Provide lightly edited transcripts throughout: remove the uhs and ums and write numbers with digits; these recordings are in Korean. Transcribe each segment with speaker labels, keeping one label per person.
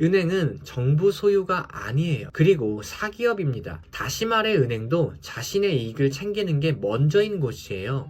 Speaker 1: 은행은 정부 소유가 아니에요. 그리고 사기업입니다. 다시 말해 은행도 자신의 이익을 챙기는 게 먼저인 곳이에요.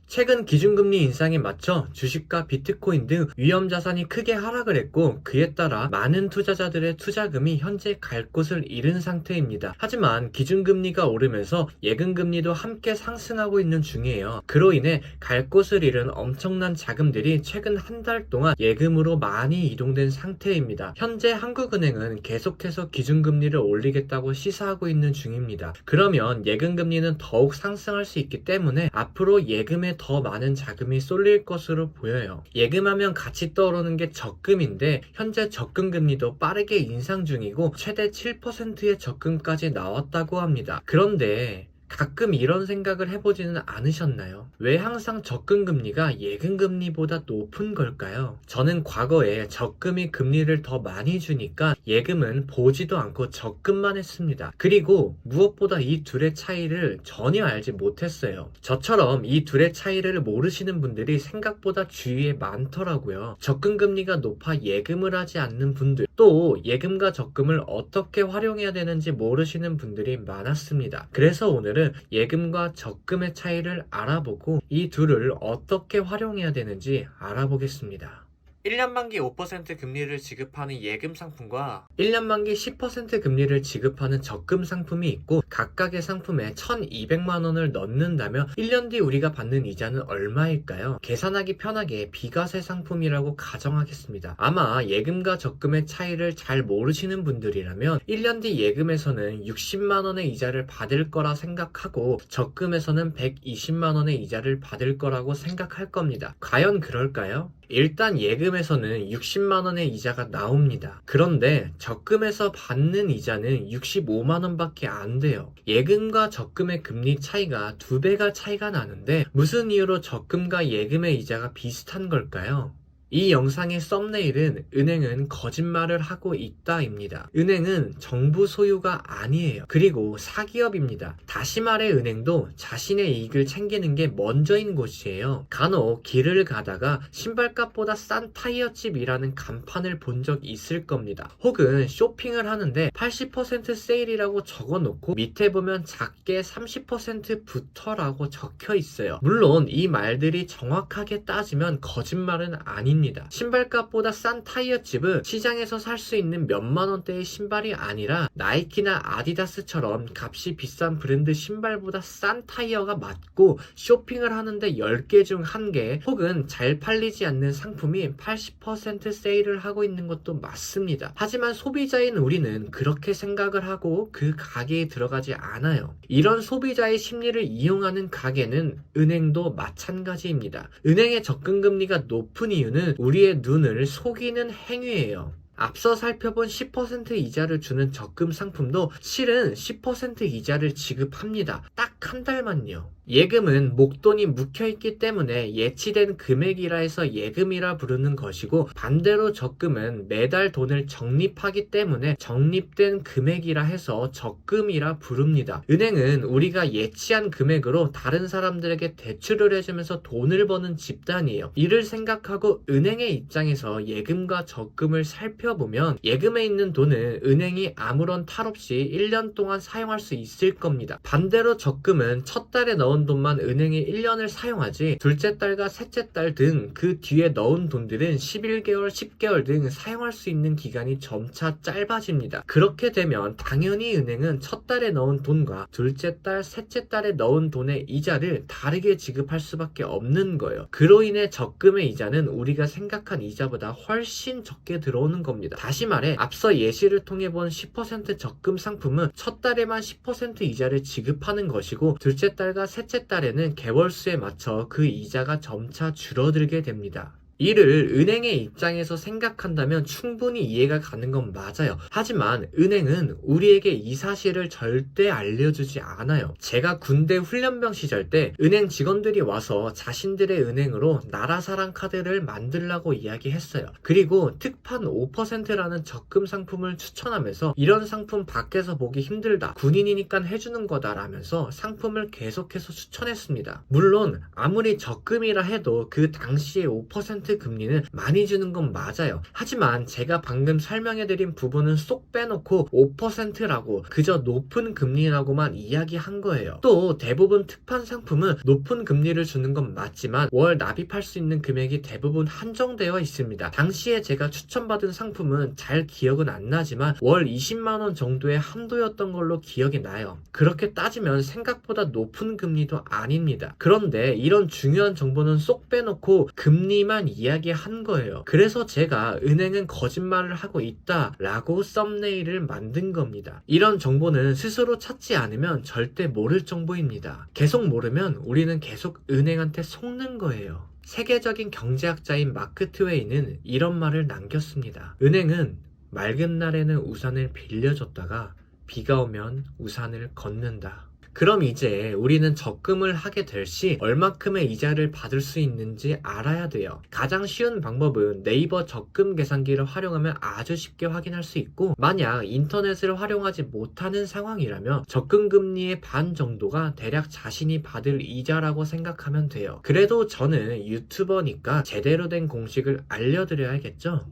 Speaker 1: 최근 기준금리 인상에 맞춰 주식과 비트코인 등 위험자산이 크게 하락을 했고, 그에 따라 많은 투자자들의 투자금이 현재 갈 곳을 잃은 상태입니다. 하지만 기준금리가 오르면서 예금금리도 함께 상승하고 있는 중이에요. 그로 인해 갈 곳을 잃은 엄청난 자금들이 최근 한 달 동안 예금으로 많이 이동된 상태입니다. 현재 한국은행은 계속해서 기준금리를 올리겠다고 시사하고 있는 중입니다. 그러면 예금금리는 더욱 상승할 수 있기 때문에 앞으로 예금에 더 많은 자금이 쏠릴 것으로 보여요. 예금하면 같이 떠오르는 게 적금인데, 현재 적금금리도 빠르게 인상 중이고 최대 7%의 적금까지 나왔다고 합니다. 그런데 가끔 이런 생각을 해보지는 않으셨나요? 왜 항상 적금금리가 예금금리보다 높은 걸까요? 저는 과거에 적금이 금리를 더 많이 주니까 예금은 보지도 않고 적금만 했습니다. 그리고 무엇보다 이 둘의 차이를 전혀 알지 못했어요. 저처럼 이 둘의 차이를 모르시는 분들이 생각보다 주위에 많더라고요. 적금금리가 높아 예금을 하지 않는 분들, 또 예금과 적금을 어떻게 활용해야 되는지 모르시는 분들이 많았습니다. 그래서 오늘은 예금과 적금의 차이를 알아보고 이 둘을 어떻게 활용해야 되는지 알아보겠습니다. 1년 만기 5% 금리를 지급하는 예금 상품과 1년 만기 10% 금리를 지급하는 적금 상품이 있고, 각각의 상품에 1,200만 원을 넣는다면 1년 뒤 우리가 받는 이자는 얼마일까요? 계산하기 편하게 비과세 상품이라고 가정하겠습니다. 아마 예금과 적금의 차이를 잘 모르시는 분들이라면 1년 뒤 예금에서는 60만 원의 이자를 받을 거라 생각하고 적금에서는 120만 원의 이자를 받을 거라고 생각할 겁니다. 과연 그럴까요? 일단 예금에서는 60만원의 이자가 나옵니다. 그런데 적금에서 받는 이자는 65만원 밖에 안 돼요. 예금과 적금의 금리 차이가 2배가 차이가 나는데 무슨 이유로 적금과 예금의 이자가 비슷한 걸까요? 이 영상의 썸네일은 은행은 거짓말을 하고 있다입니다. 은행은 정부 소유가 아니에요. 그리고 사기업입니다. 다시 말해 은행도 자신의 이익을 챙기는 게 먼저인 곳이에요. 간혹 길을 가다가 신발값보다 싼 타이어집이라는 간판을 본 적 있을 겁니다. 혹은 쇼핑을 하는데 80% 세일이라고 적어놓고 밑에 보면 작게 30%부터라고 적혀 있어요. 물론 이 말들이 정확하게 따지면 거짓말은 아닙니다. 신발값보다 싼 타이어집은 시장에서 살 수 있는 몇만 원대의 신발이 아니라 나이키나 아디다스처럼 값이 비싼 브랜드 신발보다 싼 타이어가 맞고, 쇼핑을 하는데 10개 중 1개 혹은 잘 팔리지 않는 상품이 80% 세일을 하고 있는 것도 맞습니다. 하지만 소비자인 우리는 그렇게 생각을 하고 그 가게에 들어가지 않아요. 이런 소비자의 심리를 이용하는 가게는 은행도 마찬가지입니다. 은행의 적금금리가 높은 이유는 우리의 눈을 속이는 행위예요. 앞서 살펴본 10% 이자를 주는 적금 상품도 실은 10% 이자를 지급합니다. 딱 한 달만요. 예금은 목돈이 묵혀있기 때문에 예치된 금액이라 해서 예금이라 부르는 것이고, 반대로 적금은 매달 돈을 적립하기 때문에 적립된 금액이라 해서 적금이라 부릅니다. 은행은 우리가 예치한 금액으로 다른 사람들에게 대출을 해주면서 돈을 버는 집단이에요. 이를 생각하고 은행의 입장에서 예금과 적금을 살펴보면 예금에 있는 돈은 은행이 아무런 탈 없이 1년 동안 사용할 수 있을 겁니다. 반대로 적금은 첫 달에 넣은 돈만 은행이 1년을 사용하지, 둘째 달과 셋째 달 등 그 뒤에 넣은 돈들은 11개월, 10개월 등 사용할 수 있는 기간이 점차 짧아집니다. 그렇게 되면 당연히 은행은 첫 달에 넣은 돈과 둘째 달, 셋째 달에 넣은 돈의 이자를 다르게 지급할 수밖에 없는 거예요. 그로 인해 적금의 이자는 우리가 생각한 이자보다 훨씬 적게 들어오는 겁니다. 다시 말해 앞서 예시를 통해 본 10% 적금 상품은 첫 달에만 10% 이자를 지급하는 것이고, 둘째 달과 셋째 달에는 개월수에 맞춰 그 이자가 점차 줄어들게 됩니다. 이를 은행의 입장에서 생각한다면 충분히 이해가 가는 건 맞아요. 하지만 은행은 우리에게 이 사실을 절대 알려주지 않아요. 제가 군대 훈련병 시절 때 은행 직원들이 와서 자신들의 은행으로 나라사랑 카드를 만들라고 이야기했어요. 그리고 특판 5%라는 적금 상품을 추천하면서 이런 상품 밖에서 보기 힘들다. 군인이니까 해주는 거다라면서 상품을 계속해서 추천했습니다. 물론 아무리 적금이라 해도 그 당시의 5% 금리는 많이 주는 건 맞아요. 하지만 제가 방금 설명해드린 부분은 쏙 빼놓고 5%라고 그저 높은 금리라고만 이야기한 거예요. 또 대부분 특판 상품은 높은 금리를 주는 건 맞지만 월 납입할 수 있는 금액이 대부분 한정되어 있습니다. 당시에 제가 추천받은 상품은 잘 기억은 안 나지만 월 20만원 정도의 한도였던 걸로 기억이 나요. 그렇게 따지면 생각보다 높은 금리도 아닙니다. 그런데 이런 중요한 정보는 쏙 빼놓고 금리만 이야기한 거예요. 그래서 제가 은행은 거짓말을 하고 있다 라고 썸네일을 만든 겁니다. 이런 정보는 스스로 찾지 않으면 절대 모를 정보입니다. 계속 모르면 우리는 계속 은행한테 속는 거예요. 세계적인 경제학자인 마크 트웨이는 이런 말을 남겼습니다. 은행은 맑은 날에는 우산을 빌려줬다가 비가 오면 우산을 걷는다. 그럼 이제 우리는 적금을 하게 될 시 얼마큼의 이자를 받을 수 있는지 알아야 돼요. 가장 쉬운 방법은 네이버 적금 계산기를 활용하면 아주 쉽게 확인할 수 있고, 만약 인터넷을 활용하지 못하는 상황이라면 적금 금리의 반 정도가 대략 자신이 받을 이자라고 생각하면 돼요. 그래도 저는 유튜버니까 제대로 된 공식을 알려드려야겠죠?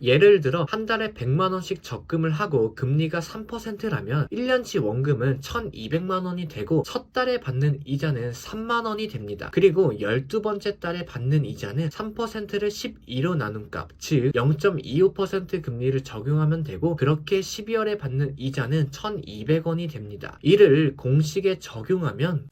Speaker 1: 예를 들어 한 달에 100만원씩 적금을 하고 금리가 3%라면 1년치 원금은 1200만원이 되고 첫 달에 받는 이자는 3만원이 됩니다. 그리고 12번째 달에 받는 이자는 3%를 12로 나눈 값, 즉 0.25% 금리를 적용하면 되고, 그렇게 12월에 받는 이자는 1200원이 됩니다. 이를 공식에 적용하면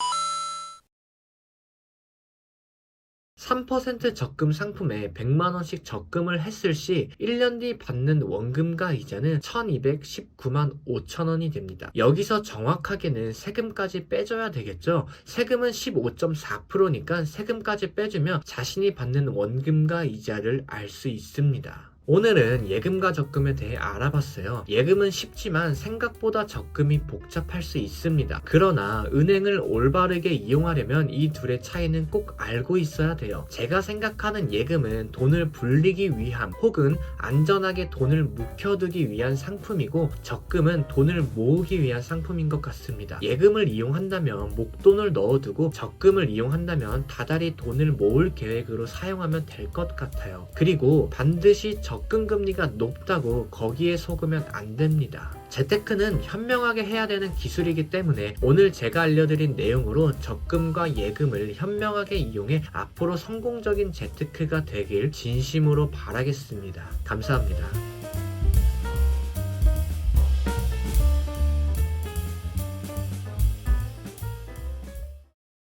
Speaker 1: 3% 적금 상품에 100만원씩 적금을 했을 시 1년 뒤 받는 원금과 이자는 1219만 5천원이 됩니다. 여기서 정확하게는 세금까지 빼줘야 되겠죠. 세금은 15.4%니까 세금까지 빼주면 자신이 받는 원금과 이자를 알 수 있습니다. 오늘은 예금과 적금에 대해 알아봤어요. 예금은 쉽지만 생각보다 적금이 복잡할 수 있습니다. 그러나 은행을 올바르게 이용하려면 이 둘의 차이는 꼭 알고 있어야 돼요. 제가 생각하는 예금은 돈을 불리기 위함 혹은 안전하게 돈을 묵혀두기 위한 상품이고, 적금은 돈을 모으기 위한 상품인 것 같습니다. 예금을 이용한다면 목돈을 넣어두고 적금을 이용한다면 다달이 돈을 모을 계획으로 사용하면 될 것 같아요. 그리고 반드시 적금 금리가 높다고 거기에 속으면 안 됩니다. 재테크는 현명하게 해야 되는 기술이기 때문에 오늘 제가 알려드린 내용으로 적금과 예금을 현명하게 이용해 앞으로 성공적인 재테크가 되길 진심으로 바라겠습니다. 감사합니다.